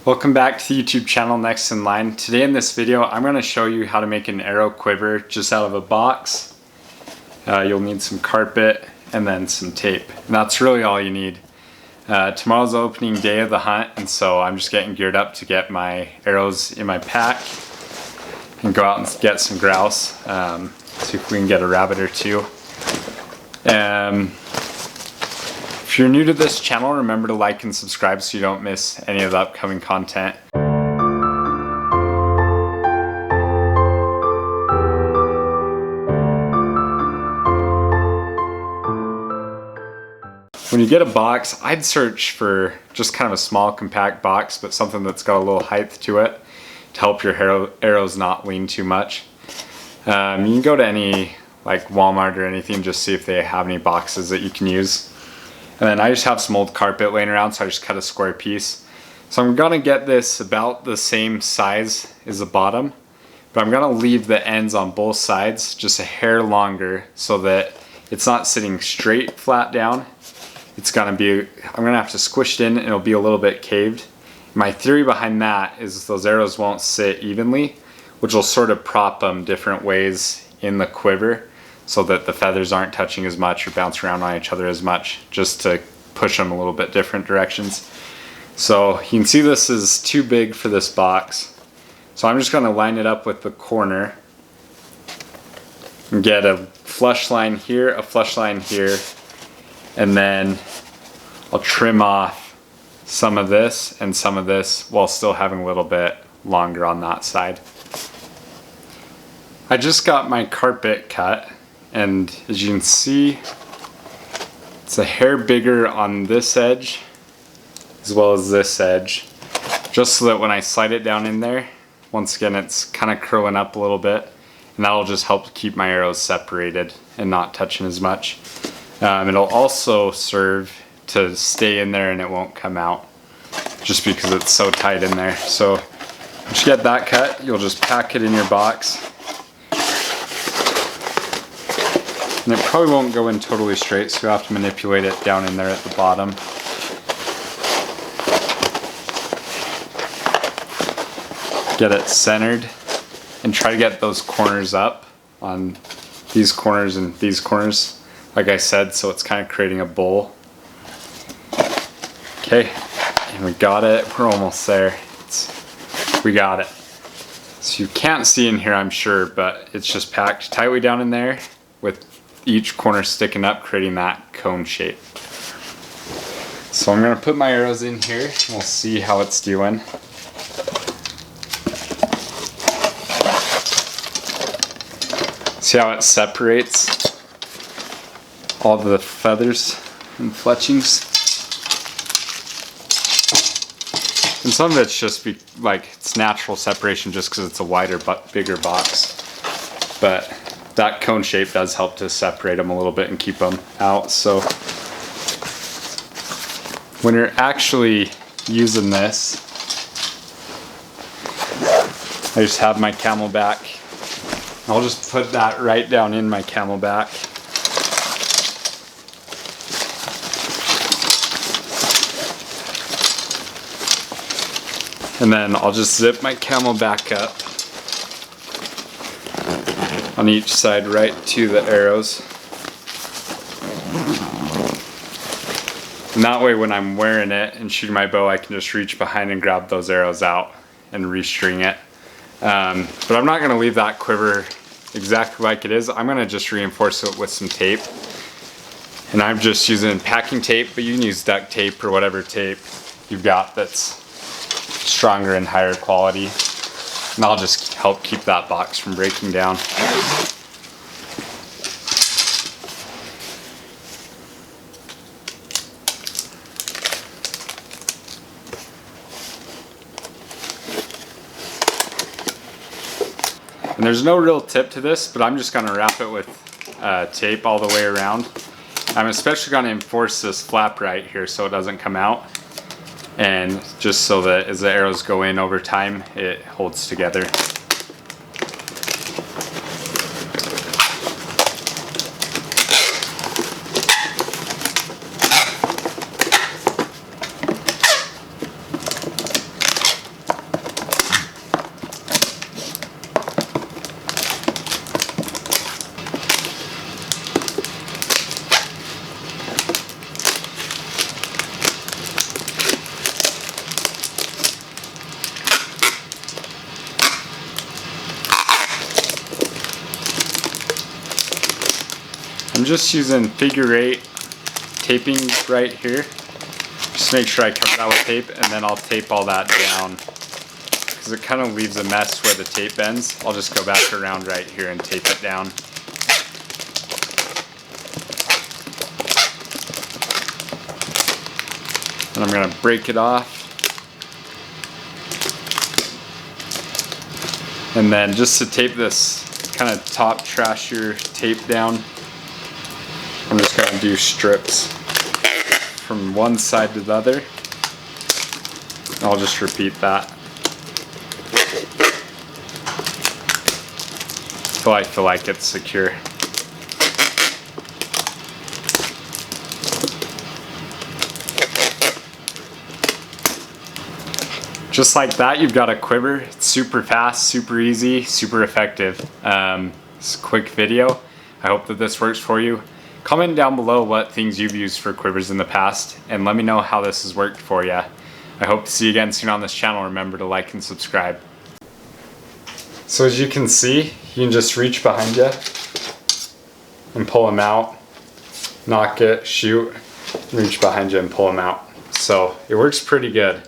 Welcome back to the YouTube channel Next in Line. Today in this video I'm going to show you how to make an arrow quiver just out of a box. You'll need some carpet and then some tape. And that's really all you need. Tomorrow's the opening day of the hunt, and so I'm just getting geared up to get my arrows in my pack and go out and get some grouse. See if we can get a rabbit or two. If you're new to this channel, remember to like and subscribe so you don't miss any of the upcoming content. When you get a box, I'd search for just kind of a small compact box, but something that's got a little height to it to help your arrows not lean too much. You can go to any like Walmart or anything, just see if they have any boxes that you can use. And then I just have some old carpet laying around, so I just cut a square piece. So I'm gonna get this about the same size as the bottom, but I'm gonna leave the ends on both sides just a hair longer so that it's not sitting straight flat down. It's gonna be, I'm gonna have to squish it in and it'll be a little bit caved. My theory behind that is those arrows won't sit evenly, which will sort of prop them different ways in the quiver, so that the feathers aren't touching as much or bounce around on each other as much, just to push them a little bit different directions. So you can see this is too big for this box. So I'm just gonna line it up with the corner and get a flush line here, a flush line here, and then I'll trim off some of this and some of this while still having a little bit longer on that side. I just got my carpet cut, and as you can see, it's a hair bigger on this edge as well as this edge, just so that when I slide it down in there, once again it's kind of curling up a little bit, and that'll just help keep my arrows separated and not touching as much. It'll also serve to stay in there and it won't come out, just because it's so tight in there. So once you get that cut, you'll just pack it in your box. And it probably won't go in totally straight, so you'll have to manipulate it down in there at the bottom. Get it centered and try to get those corners up on these corners and these corners, like I said, so it's kind of creating a bowl. Okay, and we got it. We're almost there. We got it. So you can't see in here, I'm sure, but it's just packed tightly down in there with each corner sticking up, creating that cone shape. So I'm gonna put my arrows in here and we'll see how it's doing. See how it separates all the feathers and fletchings. And some of it's just it's natural separation just because it's a wider but bigger box. But that cone shape does help to separate them a little bit and keep them out. So when you're actually using this, I just have my Camelback. I'll just put that right down in my Camelback. And then I'll just zip my Camelback up on each side right to the arrows. And that way when I'm wearing it and shooting my bow, I can just reach behind and grab those arrows out and restring it. But I'm not gonna leave that quiver exactly like it is. I'm gonna just reinforce it with some tape. And I'm just using packing tape, but you can use duct tape or whatever tape you've got that's stronger and higher quality. And I'll just help keep that box from breaking down. And there's no real tip to this, but I'm just gonna wrap it with tape all the way around. I'm especially gonna enforce this flap right here so it doesn't come out. And just so that as the arrows go in over time, it holds together. I'm just using figure-8 taping right here. Just make sure I cover that with tape, and then I'll tape all that down because it kind of leaves a mess where the tape bends. I'll just go back around right here and tape it down. And I'm gonna break it off. And then just to tape this kind of top trashier tape down, I'm just gonna do strips from one side to the other. I'll just repeat that until I feel like it's secure. Just like that, you've got a quiver. It's super fast, super easy, super effective. It's a quick video. I hope that this works for you. Comment down below what things you've used for quivers in the past, and let me know how this has worked for you. I hope to see you again soon on this channel. Remember to like and subscribe. So as you can see, you can just reach behind you and pull them out. Knock it, shoot, reach behind you and pull them out. So it works pretty good.